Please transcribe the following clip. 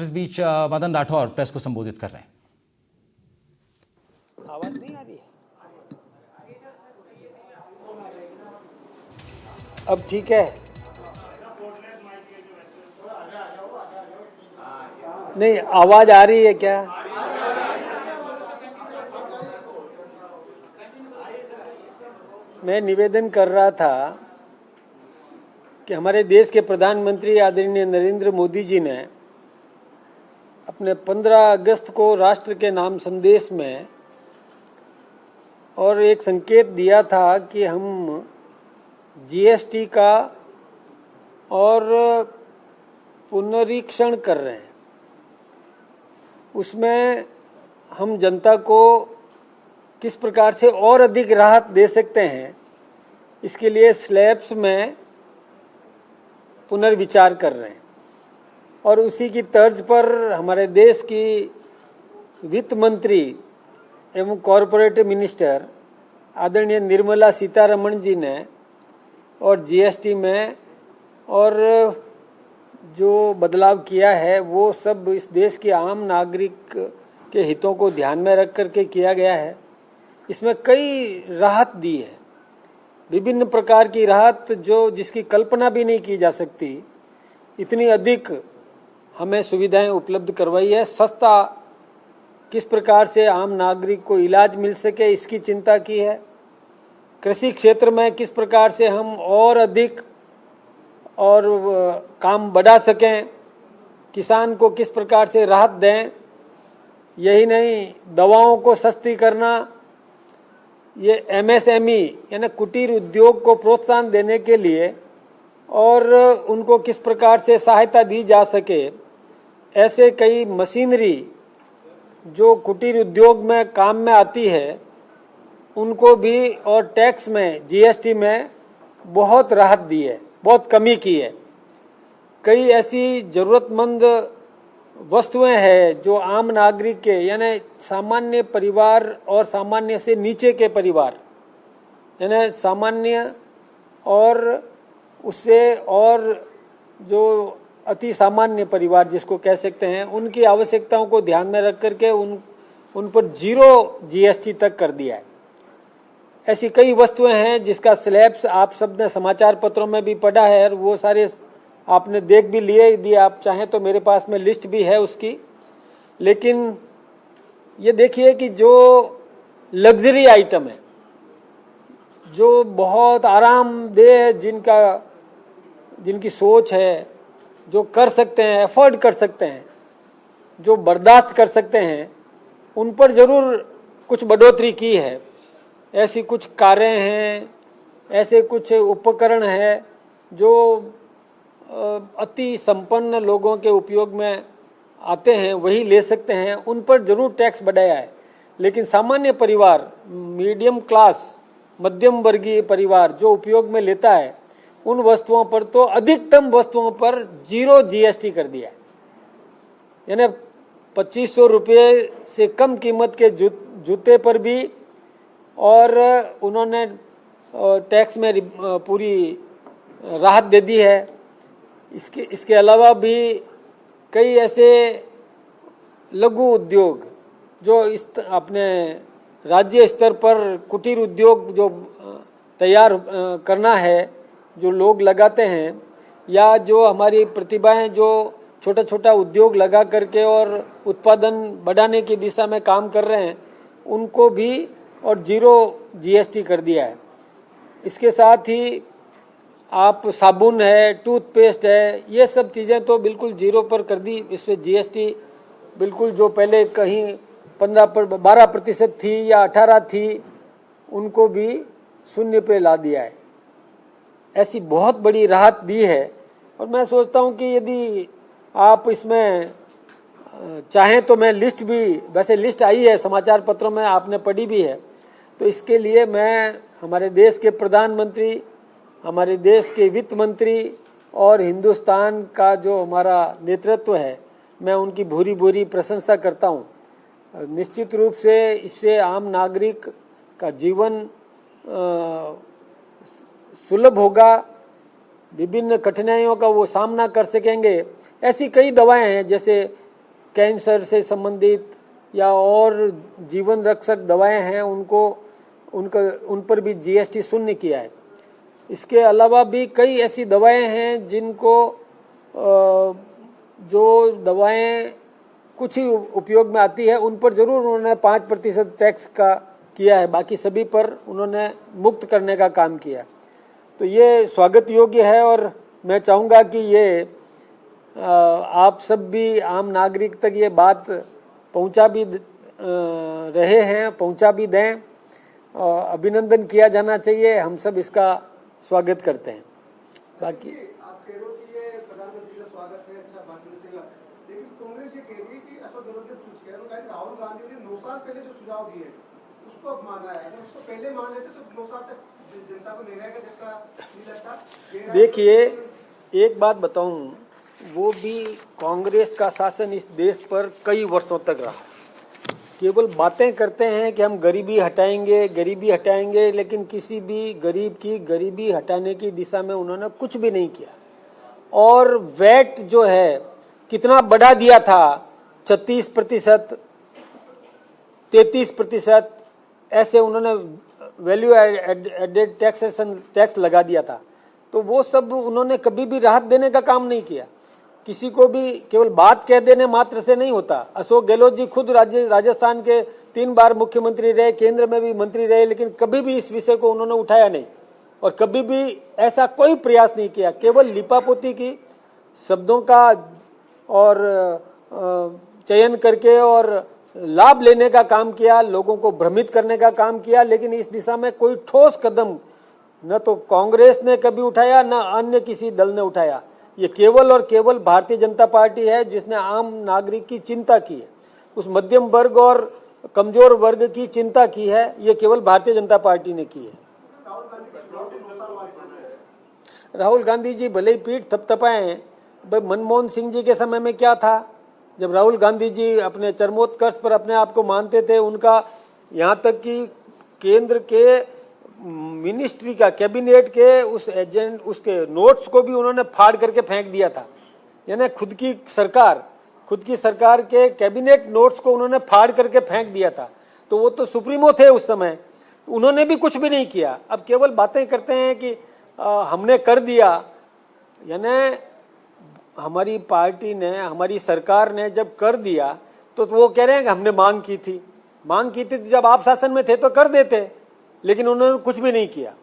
इस बीच मदन राठौर प्रेस को संबोधित कर रहे हैं। आवाज नहीं आ रही है? अब ठीक है? नहीं, आवाज आ रही है क्या? मैं निवेदन कर रहा था कि हमारे देश के प्रधानमंत्री आदरणीय नरेंद्र मोदी जी ने अपने 15 अगस्त को राष्ट्र के नाम संदेश में और एक संकेत दिया था कि हम जीएसटी का और पुनरीक्षण कर रहे हैं। उसमें हम जनता को किस प्रकार से और अधिक राहत दे सकते हैं, इसके लिए स्लैब्स में पुनर्विचार कर रहे हैं। और उसी की तर्ज पर हमारे देश की वित्त मंत्री एवं कॉरपोरेट मिनिस्टर आदरणीय निर्मला सीतारमण जी ने और जीएसटी में और जो बदलाव किया है वो सब इस देश के आम नागरिक के हितों को ध्यान में रख करके किया गया है। इसमें कई राहत दी है, विभिन्न प्रकार की राहत जो जिसकी कल्पना भी नहीं की जा सकती, इतनी अधिक हमें सुविधाएं उपलब्ध करवाई है। सस्ता किस प्रकार से आम नागरिक को इलाज मिल सके इसकी चिंता की है। कृषि क्षेत्र में किस प्रकार से हम और अधिक और काम बढ़ा सकें, किसान को किस प्रकार से राहत दें। यही नहीं, दवाओं को सस्ती करना, ये एमएसएमई यानी कुटीर उद्योग को प्रोत्साहन देने के लिए और उनको किस प्रकार से सहायता दी जा सके, ऐसे कई मशीनरी जो कुटीर उद्योग में काम में आती है उनको भी और टैक्स में जीएसटी में बहुत राहत दी है, बहुत कमी की है। कई ऐसी ज़रूरतमंद वस्तुएं हैं जो आम नागरिक के यानी सामान्य परिवार और सामान्य से नीचे के परिवार यानी सामान्य और उससे और जो अति सामान्य परिवार जिसको कह सकते हैं, उनकी आवश्यकताओं को ध्यान में रख करके उन पर 0 जीएसटी तक कर दिया है। ऐसी कई वस्तुएं हैं जिसका स्लैब्स आप सब ने समाचार पत्रों में भी पढ़ा है और वो सारे आपने देख भी लिए। यदि आप चाहें तो मेरे पास में लिस्ट भी है उसकी। लेकिन ये देखिए कि जो लग्जरी आइटम है, जो बहुत आरामदेह जिनकी सोच है, जो कर सकते हैं, अफोर्ड कर सकते हैं, जो बर्दाश्त कर सकते हैं, उन पर ज़रूर कुछ बढ़ोतरी की है। ऐसी कुछ कारें हैं, ऐसे कुछ उपकरण हैं जो अति संपन्न लोगों के उपयोग में आते हैं, वही ले सकते हैं, उन पर ज़रूर टैक्स बढ़ाया है। लेकिन सामान्य परिवार, मीडियम क्लास, मध्यम वर्गीय परिवार जो उपयोग में लेता है, उन वस्तुओं पर तो अधिकतम वस्तुओं पर 0 जीएसटी कर दिया है। यानी 2500 रुपये से कम कीमत के जूते पर भी और उन्होंने टैक्स में पूरी राहत दे दी है। इसके अलावा भी कई ऐसे लघु उद्योग जो अपने राज्य स्तर पर कुटीर उद्योग जो तैयार करना है, जो लोग लगाते हैं, या जो हमारी प्रतिभाएं जो छोटा छोटा उद्योग लगा करके और उत्पादन बढ़ाने की दिशा में काम कर रहे हैं, उनको भी और 0 जीएसटी कर दिया है। इसके साथ ही आप साबुन है, टूथपेस्ट है, ये सब चीज़ें तो बिल्कुल 0 पर कर दी। इस पर जीएसटी बिल्कुल जो पहले कहीं 12% थी या 18 थी, उनको भी 0 पे ला दिया है। ऐसी बहुत बड़ी राहत दी है। और मैं सोचता हूँ कि यदि आप इसमें चाहें तो मैं लिस्ट भी, वैसे लिस्ट आई है समाचार पत्रों में, आपने पढ़ी भी है, तो इसके लिए मैं हमारे देश के प्रधानमंत्री, हमारे देश के वित्त मंत्री और हिंदुस्तान का जो हमारा नेतृत्व है, मैं उनकी भूरी भूरी प्रशंसा करता हूँ। निश्चित रूप से इससे आम नागरिक का जीवन सुलभ होगा, विभिन्न कठिनाइयों का वो सामना कर सकेंगे। ऐसी कई दवाएं हैं, जैसे कैंसर से संबंधित या और जीवन रक्षक दवाएं हैं उन पर भी जीएसटी शून्य किया है। इसके अलावा भी कई ऐसी दवाएं हैं जिनको जो दवाएं कुछ ही उपयोग में आती है उन पर जरूर उन्होंने 5% टैक्स का किया है, बाकी सभी पर उन्होंने मुक्त करने का काम किया। तो ये स्वागत योग्य है और मैं चाहूँगा कि ये आप सब भी आम नागरिक तक ये बात पहुँचा भी रहे हैं, पहुँचा भी दें। अभिनंदन किया जाना चाहिए, हम सब इसका स्वागत करते हैं। बाकी आप कह रहे हो कि ये प्रधानमंत्री का स्वागत है, अच्छा भाषण देगा, लेकिन कांग्रेस ये कह रही है कि अशोक गहलोत ने पूछ किया, उन्होंने कहा कि राहुल गांधी ने 9 साल पहले जो सुझाव दिए उसको अब माना है। अगर उसको पहले मान लेते तो 9 साल तक जनता को निर्णय का झटका नहीं लगता। देखिए, एक बात बताऊं, वो भी कांग्रेस का शासन इस देश पर कई वर्षों तक रहा। केवल बातें करते हैं कि हम गरीबी हटाएंगे, लेकिन किसी भी गरीब की गरीबी हटाने की दिशा में उन्होंने कुछ भी नहीं किया। और वैट जो है कितना बढ़ा दिया था, 36%, 33%, ऐसे उन्होंने वैल्यू एडेड टैक्स लगा दिया था। तो वो सब उन्होंने कभी भी राहत देने का काम नहीं किया। किसी को भी केवल बात कह देने मात्र से नहीं होता। अशोक गहलोत जी खुद राजस्थान के 3 बार मुख्यमंत्री रहे, केंद्र में भी मंत्री रहे, लेकिन कभी भी इस विषय को उन्होंने उठाया नहीं और कभी भी ऐसा कोई प्रयास नहीं किया। केवल लिपापोती की, शब्दों का और चयन करके और लाभ लेने का काम किया, लोगों को भ्रमित करने का काम किया, लेकिन इस दिशा में कोई ठोस कदम न तो कांग्रेस ने कभी उठाया न अन्य किसी दल ने उठाया। ये केवल और केवल भारतीय जनता पार्टी है जिसने आम नागरिक की चिंता की है, उस मध्यम वर्ग और कमजोर वर्ग की चिंता की है। ये केवल भारतीय जनता पार्टी ने की है। राहुल गांधी जी भले ही पीठ थपथपाएं, भाई मनमोहन सिंह जी के समय में क्या था, जब राहुल गांधी जी अपने चरमोत्कर्ष पर अपने आप को मानते थे, उनका यहाँ तक कि केंद्र के मिनिस्ट्री का, कैबिनेट के उसके नोट्स को भी उन्होंने फाड़ करके फेंक दिया था। यानी खुद की सरकार के कैबिनेट नोट्स को उन्होंने फाड़ करके फेंक दिया था। तो वो तो सुप्रीमो थे उस समय, उन्होंने भी कुछ भी नहीं किया। अब केवल बातें करते हैं कि हमने कर दिया। यानी हमारी पार्टी ने, हमारी सरकार ने जब कर दिया तो वो कह रहे हैं कि हमने मांग की थी तो जब आप शासन में थे तो कर देते, लेकिन उन्होंने कुछ भी नहीं किया।